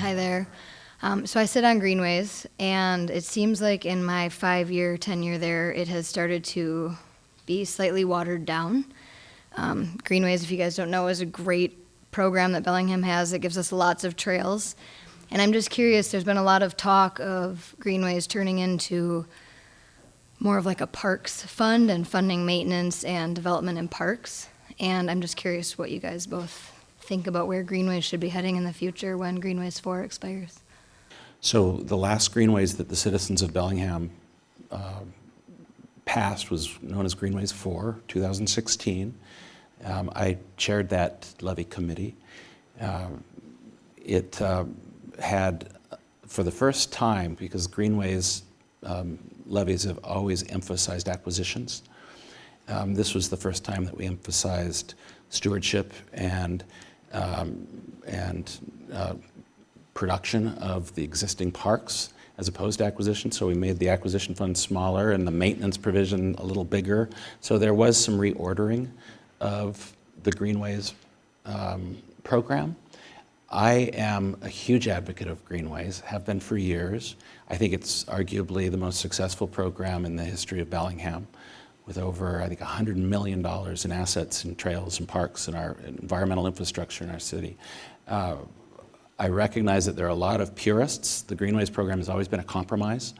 Hi there. So I sit on Greenways, and it seems like in my 5-year tenure there, it has started to be slightly watered down. Greenways, if you guys don't know, is a great program that Bellingham has. It gives us lots of trails. And I'm just curious, there's been a lot of talk of Greenways turning into more of like a parks fund and funding maintenance and development in parks. And I'm just curious what you guys both think about where Greenways should be heading in the future when Greenways 4 expires. So the last Greenways that the citizens of Bellingham passed was known as Greenways 4, 2016. I chaired that levy committee. It had, for the first time, because Greenways levies have always emphasized acquisitions, this was the first time that we emphasized stewardship and production of the existing parks as opposed to acquisition. So we made the acquisition fund smaller and the maintenance provision a little bigger. So there was some reordering of the Greenways program. I am a huge advocate of Greenways, have been for years. I think it's arguably the most successful program in the history of Bellingham, with over, I think, $100 million in assets in trails and parks and our environmental infrastructure in our city. I recognize that there are a lot of purists. The Greenways program has always been a compromise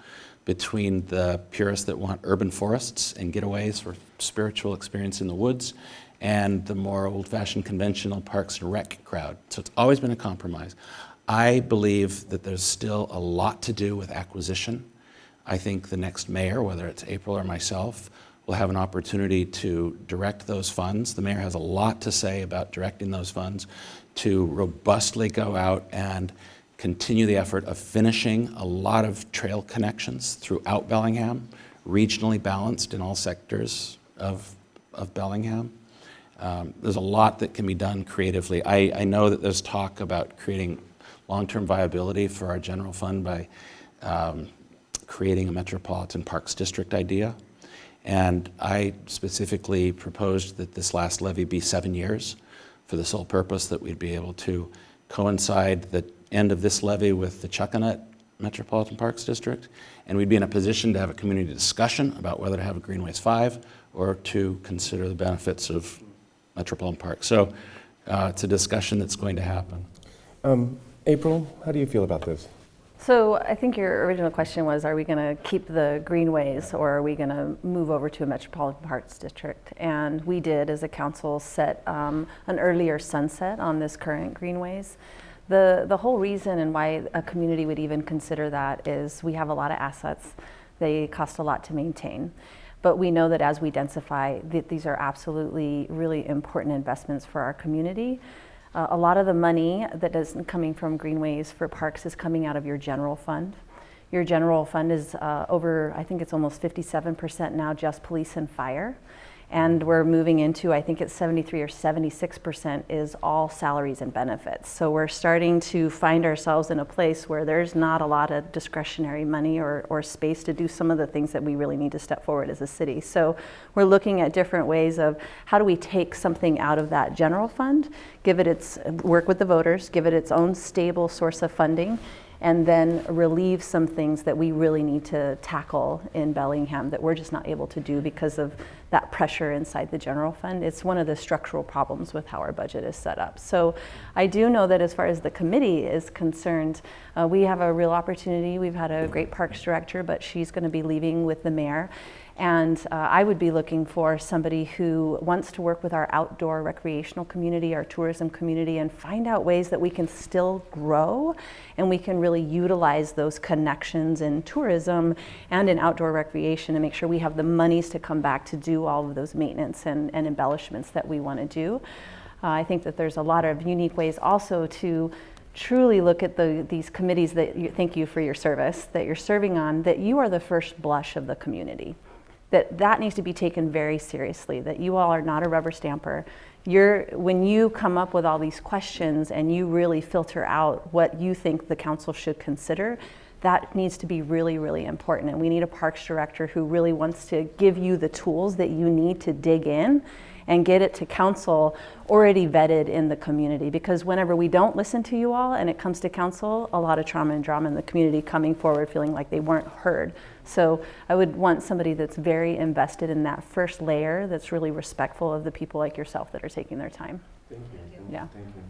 between the purists that want urban forests and getaways for spiritual experience in the woods and the more old-fashioned conventional parks and rec crowd. So it's always been a compromise. I believe that there's still a lot to do with acquisition. I think the next mayor, whether it's April or myself, will have an opportunity to direct those funds. The mayor has a lot to say about directing those funds to robustly go out and continue the effort of finishing a lot of trail connections throughout Bellingham, regionally balanced in all sectors of Bellingham. There's a lot that can be done creatively. I know that there's talk about creating long-term viability for our general fund by creating a Metropolitan Parks District idea. And I specifically proposed that this last levy be 7 years for the sole purpose that we'd be able to coincide the end of this levy with the Chuckanut Metropolitan Parks District, and we'd be in a position to have a community discussion about whether to have a Greenways 5 or to consider the benefits of Metropolitan Park. So it's a discussion that's going to happen. April, how do you feel about this? So I think your original question was, are we going to keep the Greenways or are we going to move over to a Metropolitan Parks District? And we did, as a council, set an earlier sunset on this current Greenways. The whole reason and why a community would even consider that is we have a lot of assets. They cost a lot to maintain. But we know that as we densify, that these are absolutely really important investments for our community. A lot of the money that is coming from Greenways for parks is coming out of your general fund. Your general fund is over, I think it's almost 57% now, just police and fire. And we're moving into, I think it's 73 or 76% is all salaries and benefits. So we're starting to find ourselves in a place where there's not a lot of discretionary money or space to do some of the things that we really need to step forward as a city. So we're looking at different ways of how do we take something out of that general fund, work with the voters, give it its own stable source of funding, and then relieve some things that we really need to tackle in Bellingham that we're just not able to do because of that pressure inside the general fund. It's one of the structural problems with how our budget is set up. So I do know that as far as the committee is concerned, we have a real opportunity. We've had a great parks director, but she's going to be leaving with the mayor. And I would be looking for somebody who wants to work with our outdoor recreational community, our tourism community, and find out ways that we can still grow and we can really utilize those connections in tourism and in outdoor recreation and make sure we have the monies to come back to do all of those maintenance and embellishments that we want to do. I think that there's a lot of unique ways also to truly look at these committees that thank you for your service, that you're serving on, that you are the first blush of the community. That needs to be taken very seriously, that you all are not a rubber stamper. When you come up with all these questions and you really filter out what you think the council should consider, that needs to be really, really important. And we need a parks director who really wants to give you the tools that you need to dig in and get it to council already vetted in the community. Because whenever we don't listen to you all and it comes to council, a lot of trauma and drama in the community coming forward feeling like they weren't heard. So I would want somebody that's very invested in that first layer, that's really respectful of the people like yourself that are taking their time. Thank you. Yeah. Thank you.